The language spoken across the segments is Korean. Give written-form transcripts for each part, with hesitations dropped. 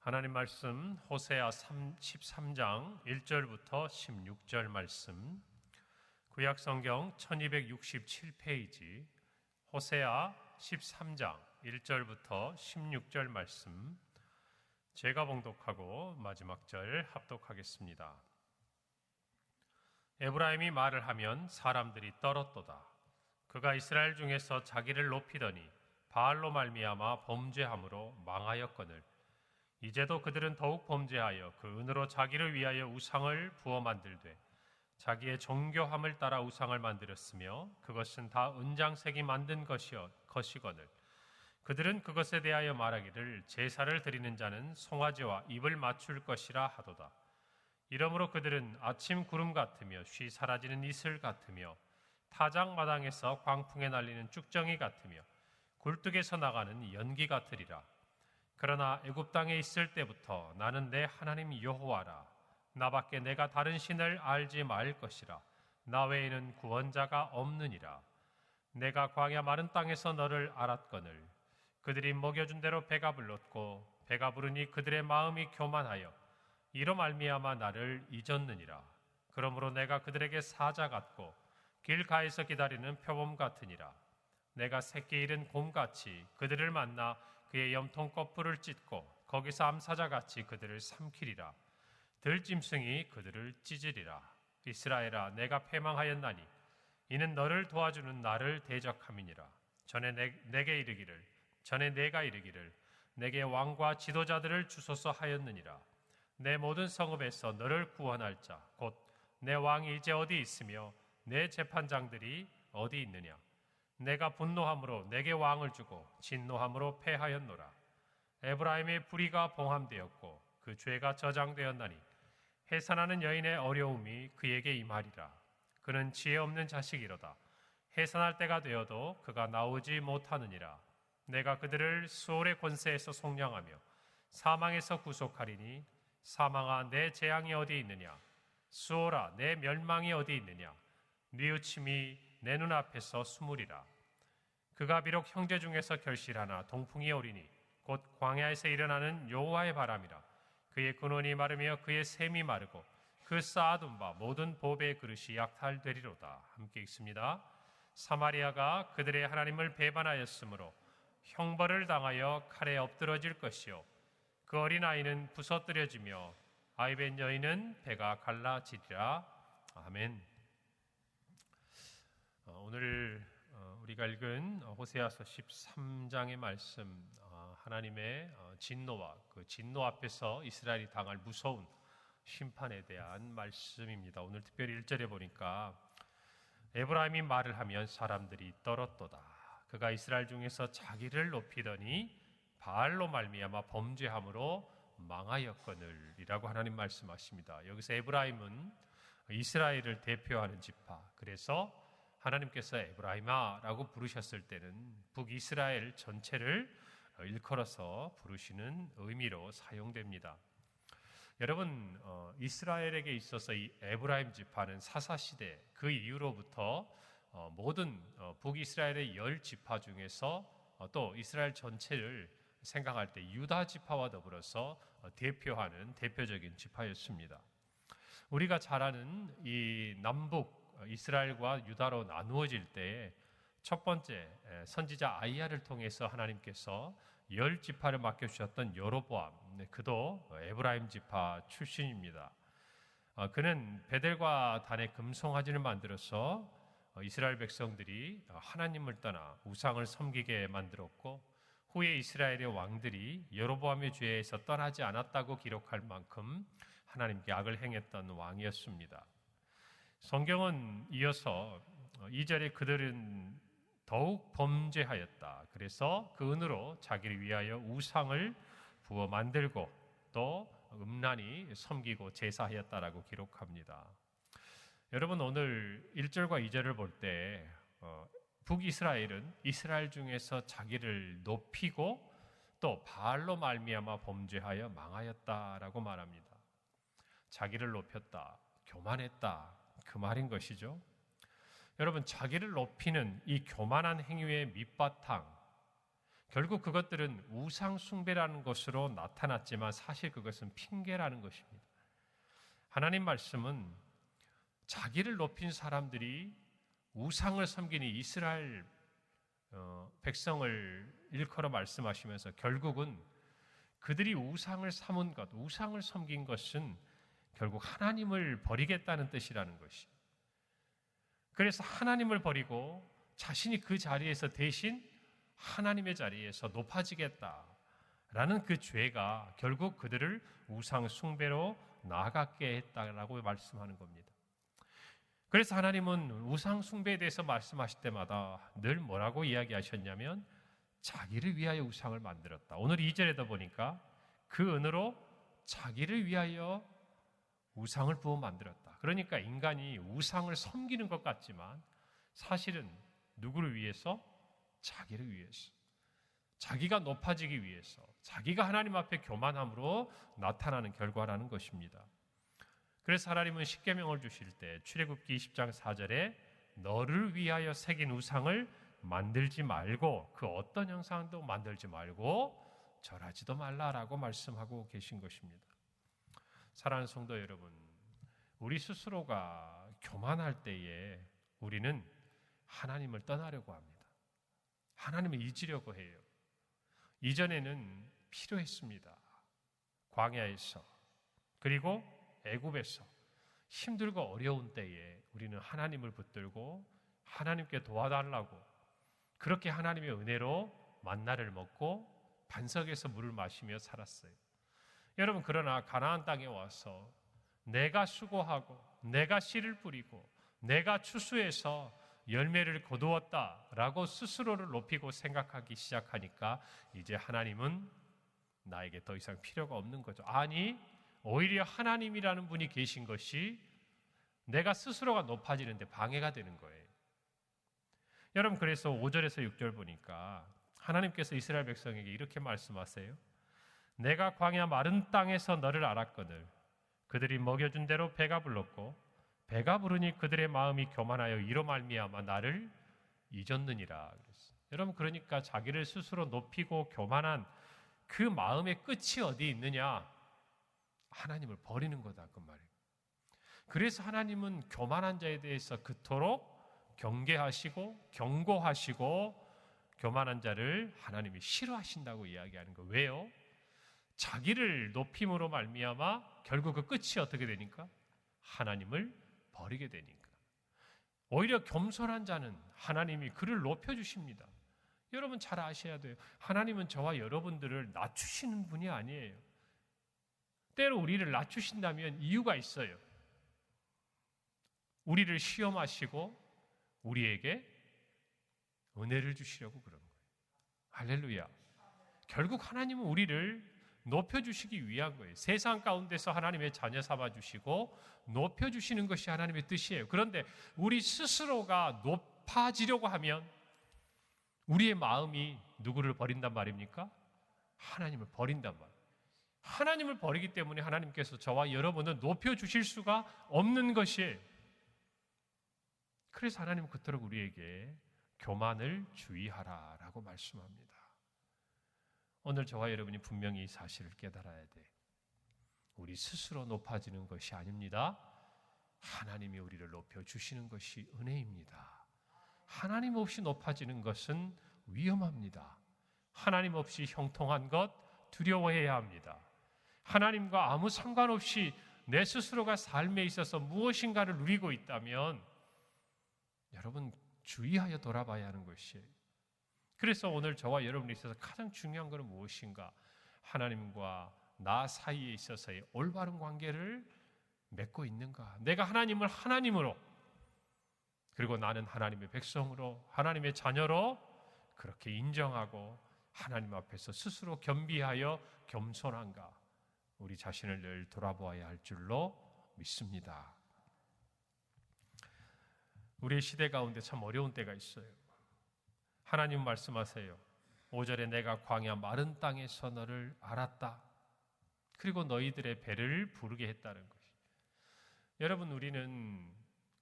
하나님 말씀 호세아 13장 1절부터 16절 말씀, 구약 성경 1267페이지 호세아 13장 1절부터 16절 말씀, 제가 봉독하고 마지막 절 합독하겠습니다. 에브라임이 말을 하면 사람들이 떨었도다. 그가 이스라엘 중에서 자기를 높이더니 바알로 말미암아 범죄함으로 망하였거늘 이제도 그들은 더욱 범죄하여 그 은으로 자기를 위하여 우상을 부어 만들되 자기의 정교함을 따라 우상을 만들었으며 그것은 다 은장색이 만든 것이거늘 그들은 그것에 대하여 말하기를 제사를 드리는 자는 송아지와 입을 맞출 것이라 하도다. 이러므로 그들은 아침 구름 같으며 쉬 사라지는 이슬 같으며 타작마당에서 광풍에 날리는 쭉정이 같으며 굴뚝에서 나가는 연기 같으리라. 그러나 애굽 땅에 있을 때부터 나는 내 하나님 여호와라. 나밖에 내가 다른 신을 알지 말 것이라. 나 외에는 구원자가 없느니라. 내가 광야 마른 땅에서 너를 알았거늘 그들이 먹여준 대로 배가 불렀고 배가 부르니 그들의 마음이 교만하여 이로 말미암아 나를 잊었느니라. 그러므로 내가 그들에게 사자 같고 길가에서 기다리는 표범 같으니라. 내가 새끼 잃은 곰같이 그들을 만나 그의 염통 거풀을 찢고 거기서 암사자같이 그들을 삼키리라. 들짐승이 그들을 찢으리라. 이스라엘아, 내가 패망하였나니 이는 너를 도와주는 나를 대적함이니라. 전에 내가 이르기를 내게 왕과 지도자들을 주소서 하였느니라. 내 모든 성읍에서 너를 구원할 자 곧 내 왕이 이제 어디 있으며 내 재판장들이 어디 있느냐. 내가 분노함으로 내게 왕을 주고 진노함으로 패하였노라. 에브라임의 불의가 봉함되었고 그 죄가 저장되었나니 해산하는 여인의 어려움이 그에게 임하리라. 그는 지혜 없는 자식이로다. 해산할 때가 되어도 그가 나오지 못하느니라. 내가 그들을 수올의 권세에서 속량하며 사망에서 구속하리니 사망아, 내 재앙이 어디 있느냐. 수올아, 내 멸망이 어디 있느냐. 뉘우침이 내 눈앞에서 숨으리라. 그가 비록 형제 중에서 결실하나 동풍이 오리니 곧 광야에서 일어나는 여호와의 바람이라. 그의 근원이 마르며 그의 샘이 마르고 그 쌓아둔 바 모든 보배의 그릇이 약탈되리로다. 함께 읽습니다. 사마리아가 그들의 하나님을 배반하였으므로 형벌을 당하여 칼에 엎드러질 것이요 그 어린아이는 부서뜨려지며 아이벤 여인은 배가 갈라지리라. 아멘. 오늘 우리가 읽은 호세아서 13장의 말씀, 하나님의 진노와 그 진노 앞에서 이스라엘이 당할 무서운 심판에 대한 말씀입니다. 오늘 특별히 1절에 보니까 에브라임이 말을 하면 사람들이 떨었도다. 그가 이스라엘 중에서 자기를 높이더니 바알로 말미암아 범죄함으로 망하였거늘 이라고 하나님 말씀하십니다. 여기서 에브라임은 이스라엘을 대표하는 지파, 그래서 하나님께서 에브라임아라고 부르셨을 때는 북이스라엘 전체를 일컬어서 부르시는 의미로 사용됩니다. 여러분, 이스라엘에게 있어서 이 에브라임 지파는 사사시대 그 이후로부터 모든 북이스라엘의 10지파 중에서 또 이스라엘 전체를 생각할 때 유다 지파와 더불어서 대표하는 대표적인 지파였습니다. 우리가 잘 아는 이 남북 이스라엘과 유다로 나누어질 때 첫 번째 선지자 아이야를 통해서 하나님께서 10지파를 맡겨주셨던 여로보암, 그도 에브라임 지파 출신입니다. 그는 베델과 단의 금송아지를 만들어서 이스라엘 백성들이 하나님을 떠나 우상을 섬기게 만들었고 후에 이스라엘의 왕들이 여로보암의 죄에서 떠나지 않았다고 기록할 만큼 하나님께 악을 행했던 왕이었습니다. 성경은 이어서 2절에 그들은 더욱 범죄하였다. 그래서 그 은으로 자기를 위하여 우상을 부어 만들고 또 음란히 섬기고 제사하였다라고 기록합니다. 여러분, 오늘 1절과 2절을 볼 때 북이스라엘은 이스라엘 중에서 자기를 높이고 또 바알로 말미암아 범죄하여 망하였다라고 말합니다. 자기를 높였다, 교만했다, 그 말인 것이죠. 여러분, 자기를 높이는 이 교만한 행위의 밑바탕, 결국 그것들은 우상 숭배라는 것으로 나타났지만 사실 그것은 핑계라는 것입니다. 하나님 말씀은 자기를 높인 사람들이 우상을 섬기는 이스라엘 백성을 일컬어 말씀하시면서 결국은 그들이 우상을 삼은 것, 우상을 섬긴 것은 결국 하나님을 버리겠다는 뜻이라는 것이. 그래서 하나님을 버리고 자신이 그 자리에서 대신 하나님의 자리에서 높아지겠다라는 그 죄가 결국 그들을 우상 숭배로 나아가게 했다라고 말씀하는 겁니다. 그래서 하나님은 우상 숭배에 대해서 말씀하실 때마다 늘 뭐라고 이야기하셨냐면 자기를 위하여 우상을 만들었다. 오늘 2절에도 보니까 그 은으로 자기를 위하여 우상을 부어 만들었다. 그러니까 인간이 우상을 섬기는 것 같지만 사실은 누구를 위해서? 자기를 위해서. 자기가 높아지기 위해서. 자기가 하나님 앞에 교만함으로 나타나는 결과라는 것입니다. 그래서 하나님은 십계명을 주실 때 출애굽기 20장 4절에 너를 위하여 새긴 우상을 만들지 말고 그 어떤 형상도 만들지 말고 절하지도 말라라고 말씀하고 계신 것입니다. 사랑하는 성도 여러분, 우리 스스로가 교만할 때에 우리는 하나님을 떠나려고 합니다. 하나님을 잊으려고 해요. 이전에는 필요했습니다. 광야에서 그리고 애굽에서 힘들고 어려운 때에 우리는 하나님을 붙들고 하나님께 도와달라고 그렇게 하나님의 은혜로 만나를 먹고 반석에서 물을 마시며 살았어요. 여러분, 그러나 가나안 땅에 와서 내가 수고하고 내가 씨를 뿌리고 내가 추수해서 열매를 거두었다라고 스스로를 높이고 생각하기 시작하니까 이제 하나님은 나에게 더 이상 필요가 없는 거죠. 아니, 오히려 하나님이라는 분이 계신 것이 내가 스스로가 높아지는데 방해가 되는 거예요. 여러분, 그래서 5절에서 6절 보니까 하나님께서 이스라엘 백성에게 이렇게 말씀하세요. 내가 광야 마른 땅에서 너를 알았거늘 그들이 먹여준 대로 배가 불렀고 배가 부르니 그들의 마음이 교만하여 이로 말미암아 나를 잊었느니라. 그랬어요. 여러분, 그러니까 자기를 스스로 높이고 교만한 그 마음의 끝이 어디 있느냐? 하나님을 버리는 거다 그 말이에요. 그래서 하나님은 교만한 자에 대해서 그토록 경계하시고 경고하시고 교만한 자를 하나님이 싫어하신다고 이야기하는 거예요. 왜요? 자기를 높임으로 말미암아 결국 그 끝이 어떻게 되니까? 하나님을 버리게 되니까. 오히려 겸손한 자는 하나님이 그를 높여주십니다. 여러분 잘 아셔야 돼요. 하나님은 저와 여러분들을 낮추시는 분이 아니에요. 때로 우리를 낮추신다면 이유가 있어요. 우리를 시험하시고 우리에게 은혜를 주시려고 그런 거예요. 할렐루야. 결국 하나님은 우리를 높여주시기 위한 거예요. 세상 가운데서 하나님의 자녀 삼아주시고 높여주시는 것이 하나님의 뜻이에요. 그런데 우리 스스로가 높아지려고 하면 우리의 마음이 누구를 버린단 말입니까? 하나님을 버린단 말이에요. 하나님을 버리기 때문에 하나님께서 저와 여러분을 높여주실 수가 없는 것이에요. 그래서 하나님은 그토록 우리에게 교만을 주의하라라고 말씀합니다. 오늘 저와 여러분이 분명히 이 사실을 깨달아야 돼. 우리 스스로 높아지는 것이 아닙니다. 하나님이 우리를 높여주시는 것이 은혜입니다. 하나님 없이 높아지는 것은 위험합니다. 하나님 없이 형통한 것 두려워해야 합니다. 하나님과 아무 상관없이 내 스스로가 삶에 있어서 무엇인가를 누리고 있다면 여러분 주의하여 돌아봐야 하는 것이에요. 그래서 오늘 저와 여러분에 있어서 가장 중요한 것은 무엇인가? 하나님과 나 사이에 있어서의 올바른 관계를 맺고 있는가? 내가 하나님을 하나님으로 그리고 나는 하나님의 백성으로 하나님의 자녀로 그렇게 인정하고 하나님 앞에서 스스로 겸비하여 겸손한가? 우리 자신을 늘 돌아보아야 할 줄로 믿습니다. 우리의 시대 가운데 참 어려운 때가 있어요. 하나님 말씀하세요. 5절에 내가 광야 마른 땅에서 너를 알았다. 그리고 너희들의 배를 부르게 했다는 것이. 여러분, 우리는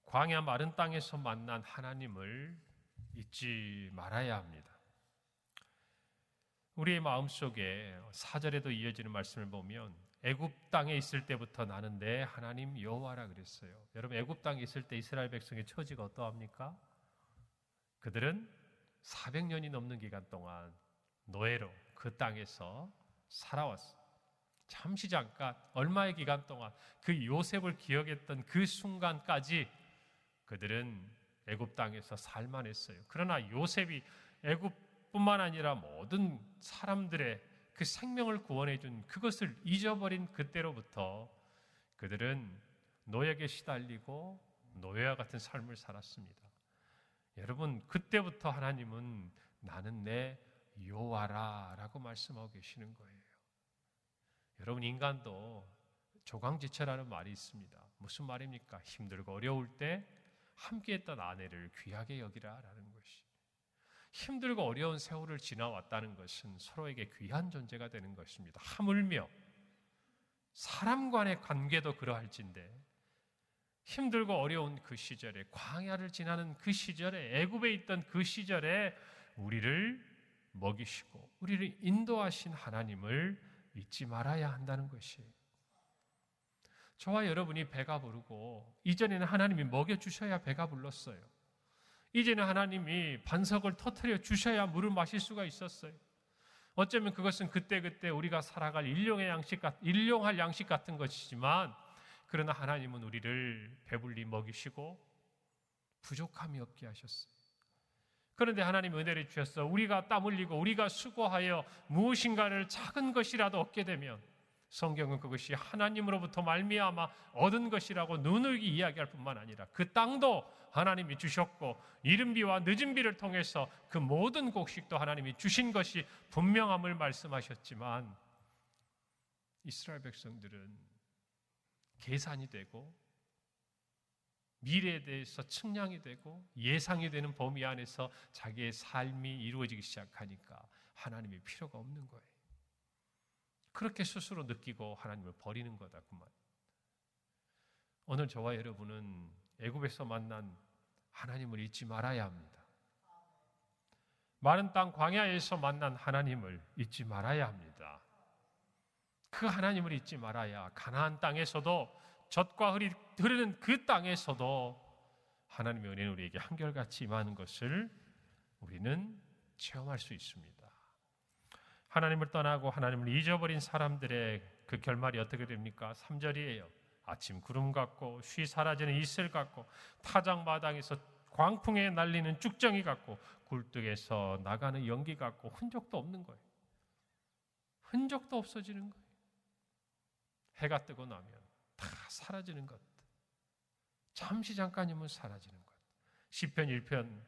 광야 마른 땅에서 만난 하나님을 잊지 말아야 합니다. 우리의 마음속에 4절에도 이어지는 말씀을 보면 애굽 땅에 있을 때부터 나는 내 하나님 여호와라 그랬어요. 여러분, 애굽 땅에 있을 때 이스라엘 백성의 처지가 어떠합니까? 그들은 400년이 넘는 기간 동안 노예로 그 땅에서 살아왔어요. 잠시 잠깐 얼마의 기간 동안 그 요셉을 기억했던 그 순간까지 그들은 애굽 땅에서 살만했어요. 그러나 요셉이 애굽뿐만 아니라 모든 사람들의 그 생명을 구원해 준 그것을 잊어버린 그때로부터 그들은 노예에게 시달리고 노예와 같은 삶을 살았습니다. 여러분, 그때부터 하나님은 나는 내 여호와라 라고 말씀하고 계시는 거예요. 여러분, 인간도 조강지처라는 말이 있습니다. 무슨 말입니까? 힘들고 어려울 때 함께했던 아내를 귀하게 여기라 라는 것이, 힘들고 어려운 세월을 지나왔다는 것은 서로에게 귀한 존재가 되는 것입니다. 하물며 사람 간의 관계도 그러할진데 힘들고 어려운 그 시절에, 광야를 지나는 그 시절에, 애굽에 있던 그 시절에 우리를 먹이시고 우리를 인도하신 하나님을 잊지 말아야 한다는 것이에요. 저와 여러분이 배가 부르고, 이전에는 하나님이 먹여주셔야 배가 불렀어요. 이제는 하나님이 반석을 터뜨려 주셔야 물을 마실 수가 있었어요. 어쩌면 그것은 그때그때 우리가 살아갈 일용할 양식 같은 것이지만, 그러나 하나님은 우리를 배불리 먹이시고 부족함이 없게 하셨어요. 그런데 하나님이 은혜를 주셔서 우리가 땀 흘리고 우리가 수고하여 무엇인가를 작은 것이라도 얻게 되면, 성경은 그것이 하나님으로부터 말미암아 얻은 것이라고 누누이 이야기할 뿐만 아니라 그 땅도 하나님이 주셨고 이른 비와 늦은 비를 통해서 그 모든 곡식도 하나님이 주신 것이 분명함을 말씀하셨지만, 이스라엘 백성들은 계산이 되고 미래에 대해서 측량이 되고 예상이 되는 범위 안에서 자기의 삶이 이루어지기 시작하니까 하나님이 필요가 없는 거예요. 그렇게 스스로 느끼고 하나님을 버리는 거다 그 말. 오늘 저와 여러분은 애굽에서 만난 하나님을 잊지 말아야 합니다. 마른 땅 광야에서 만난 하나님을 잊지 말아야 합니다. 그 하나님을 잊지 말아야 가나안 땅에서도, 젖과 흙이 흐르는 그 땅에서도 하나님의 은혜는 우리에게 한결같이 임하는 것을 우리는 체험할 수 있습니다. 하나님을 떠나고 하나님을 잊어버린 사람들의 그 결말이 어떻게 됩니까? 3절이에요. 아침 구름 같고 쉬 사라지는 이슬 같고 타작마당에서 광풍에 날리는 쭉정이 같고 굴뚝에서 나가는 연기 같고 흔적도 없는 거예요. 흔적도 없어지는 거예요. 해가 뜨고 나면 다 사라지는 것. 잠시 잠깐이면 사라지는 것. 시편 1편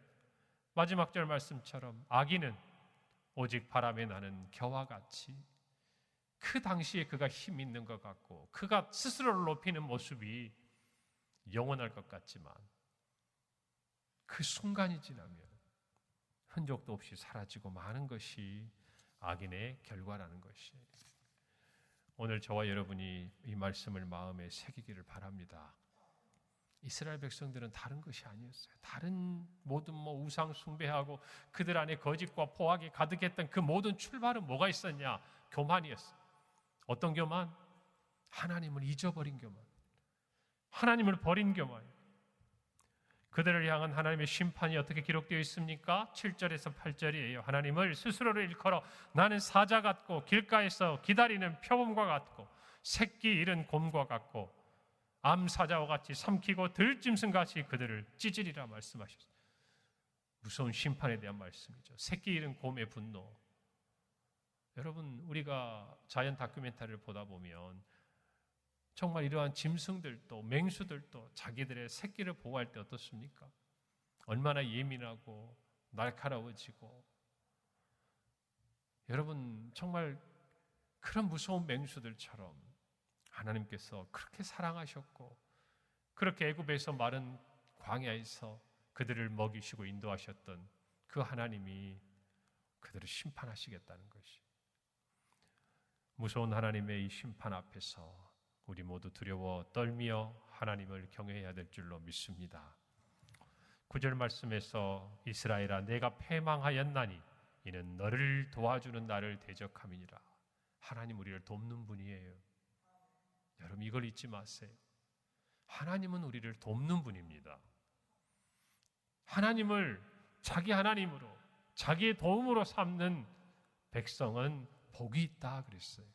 마지막 절 말씀처럼 악인은 오직 바람에 나는 겨와 같이, 그 당시에 그가 힘 있는 것 같고 그가 스스로를 높이는 모습이 영원할 것 같지만 그 순간이 지나면 흔적도 없이 사라지고 마는 것이 악인의 결과라는 것이에요. 오늘 저와 여러분이 이 말씀을 마음에 새기기를 바랍니다. 이스라엘 백성들은 다른 것이 아니었어요. 다른 모든 우상 숭배하고 그들 안에 거짓과 포악이 가득했던 그 모든 출발은 뭐가 있었냐? 교만이었어요. 어떤 교만? 하나님을 잊어버린 교만, 하나님을 버린 교만. 그들을 향한 하나님의 심판이 어떻게 기록되어 있습니까? 7절에서 8절이에요. 하나님을 스스로를 일컬어 나는 사자 같고 길가에서 기다리는 표범과 같고 새끼 잃은 곰과 같고 암사자와 같이 삼키고 들짐승같이 그들을 찢으리라 말씀하셨어요. 무서운 심판에 대한 말씀이죠. 새끼 잃은 곰의 분노. 여러분, 우리가 자연 다큐멘터리를 보다 보면 정말 이러한 짐승들도 맹수들도 자기들의 새끼를 보호할 때 어떻습니까? 얼마나 예민하고 날카로워지고. 여러분, 정말 그런 무서운 맹수들처럼 하나님께서 그렇게 사랑하셨고 그렇게 애굽에서 마른 광야에서 그들을 먹이시고 인도하셨던 그 하나님이 그들을 심판하시겠다는 것이, 무서운 하나님의 이 심판 앞에서 우리 모두 두려워 떨며 하나님을 경외해야 될 줄로 믿습니다. 9절 말씀에서 이스라엘아 내가 패망하였나니 이는 너를 도와주는 나를 대적함이니라. 하나님 우리를 돕는 분이에요. 여러분 이걸 잊지 마세요. 하나님은 우리를 돕는 분입니다. 하나님을 자기 하나님으로, 자기의 도움으로 삼는 백성은 복이 있다 그랬어요.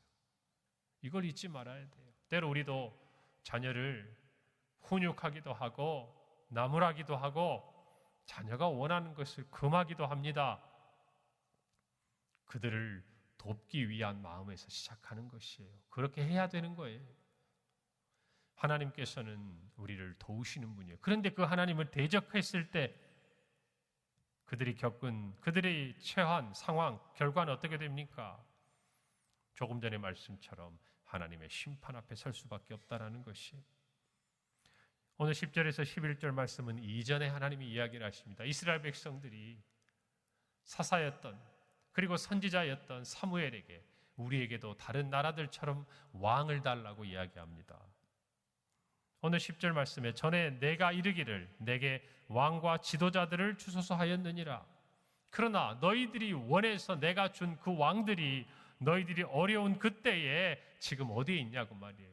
이걸 잊지 말아야 돼요. 때로 우리도 자녀를 훈육하기도 하고 나무라기도 하고 자녀가 원하는 것을 금하기도 합니다. 그들을 돕기 위한 마음에서 시작하는 것이에요. 그렇게 해야 되는 거예요. 하나님께서는 우리를 도우시는 분이에요. 그런데 그 하나님을 대적했을 때 그들이 겪은 그들의 처한 상황, 결과는 어떻게 됩니까? 조금 전의 말씀처럼 하나님의 심판 앞에 설 수밖에 없다는 것이에요. 오늘 10절에서 11절 말씀은 이전에 하나님이 이야기를 하십니다. 이스라엘 백성들이 사사였던 그리고 선지자였던 사무엘에게 우리에게도 다른 나라들처럼 왕을 달라고 이야기합니다. 오늘 10절 말씀에 전에 내가 이르기를 내게 왕과 지도자들을 주소서 하였느니라. 그러나 너희들이 원해서 내가 준 그 왕들이 너희들이 어려운 그때에 지금 어디에 있냐고 말이에요.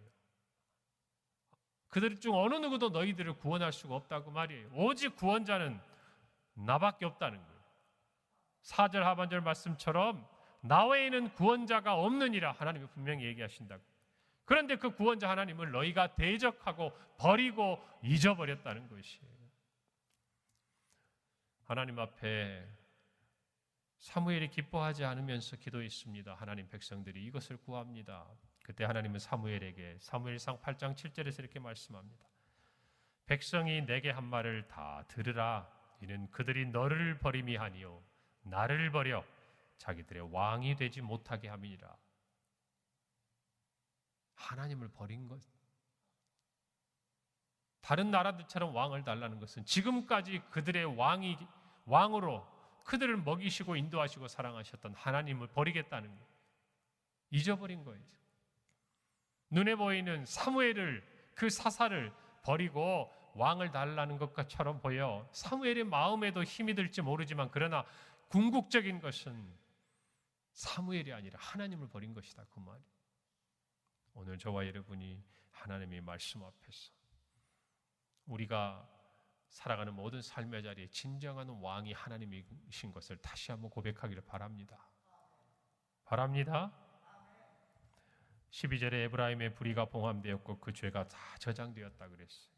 그들 중 어느 누구도 너희들을 구원할 수가 없다고 말이에요. 오직 구원자는 나밖에 없다는 거예요. 4절 하반절 말씀처럼 나 외에는 구원자가 없느니라 하나님이 분명히 얘기하신다고. 그런데 그 구원자 하나님을 너희가 대적하고 버리고 잊어버렸다는 것이에요. 하나님 앞에 사무엘이 기뻐하지 않으면서 기도했습니다. 하나님 백성들이 이것을 구합니다. 그때 하나님은 사무엘에게 사무엘상 8장 7절에서 이렇게 말씀합니다. 백성이 내게 한 말을 다 들으라. 이는 그들이 너를 버림이 아니요 나를 버려 자기들의 왕이 되지 못하게 함이니라. 하나님을 버린 것, 다른 나라들처럼 왕을 달라는 것은 지금까지 그들의 왕으로 그들을 먹이시고 인도하시고 사랑하셨던 하나님을 버리겠다는 거예요. 잊어버린 거예요. 눈에 보이는 사무엘을, 그 사사를 버리고 왕을 달라는 것처럼 보여 사무엘의 마음에도 힘이 들지 모르지만 그러나 궁극적인 것은 사무엘이 아니라 하나님을 버린 것이다 그 말이에요. 오늘 저와 여러분이 하나님의 말씀 앞에서 우리가 살아가는 모든 삶의 자리에 진정한 왕이 하나님이신 것을 다시 한번 고백하기를 바랍니다. 12절에 에브라임의 불의가 봉함되었고 그 죄가 다 저장되었다 그랬어요.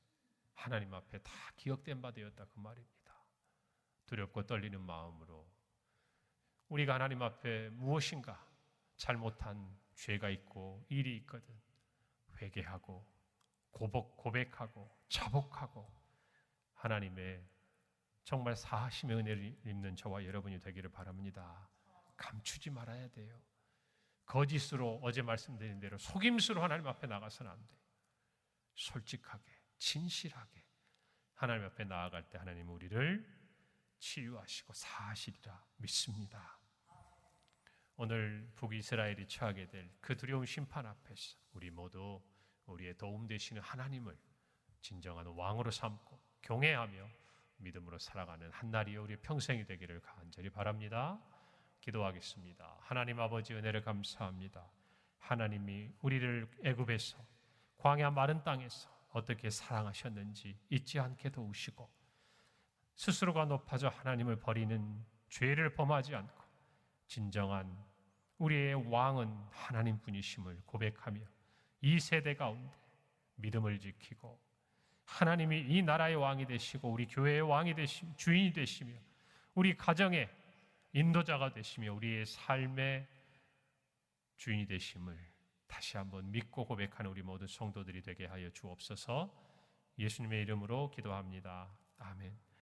하나님 앞에 다 기억된 바 되었다 그 말입니다. 두렵고 떨리는 마음으로 우리가 하나님 앞에 무엇인가 잘못한 죄가 있고 일이 있거든 회개하고 고백하고 자복하고 하나님의 정말 사하심의 은혜를 입는 저와 여러분이 되기를 바랍니다. 감추지 말아야 돼요. 거짓으로 어제 말씀드린 대로 속임수로 하나님 앞에 나가서는 안 돼요. 솔직하게 진실하게 하나님 앞에 나아갈 때 하나님 우리를 치유하시고 사하시리라 믿습니다. 오늘 북이스라엘이 처하게 될 그 두려운 심판 앞에서 우리 모두 우리의 도움 되시는 하나님을 진정한 왕으로 삼고 경외하며 믿음으로 살아가는 한날이 우리 평생이 되기를 간절히 바랍니다. 기도하겠습니다. 하나님 아버지 은혜를 감사합니다. 하나님이 우리를 애굽에서 광야 마른 땅에서 어떻게 사랑하셨는지 잊지 않게 도우시고 스스로가 높아져 하나님을 버리는 죄를 범하지 않고 진정한 우리의 왕은 하나님 분이심을 고백하며 이 세대 가운데 믿음을 지키고 하나님이 이 나라의 왕이 되시고 우리 교회의 왕이 되시며 주인이 되시며 우리 가정의 인도자가 되시며 우리의 삶의 주인이 되심을 다시 한번 믿고 고백하는 우리 모든 성도들이 되게 하여 주옵소서. 예수님의 이름으로 기도합니다. 아멘.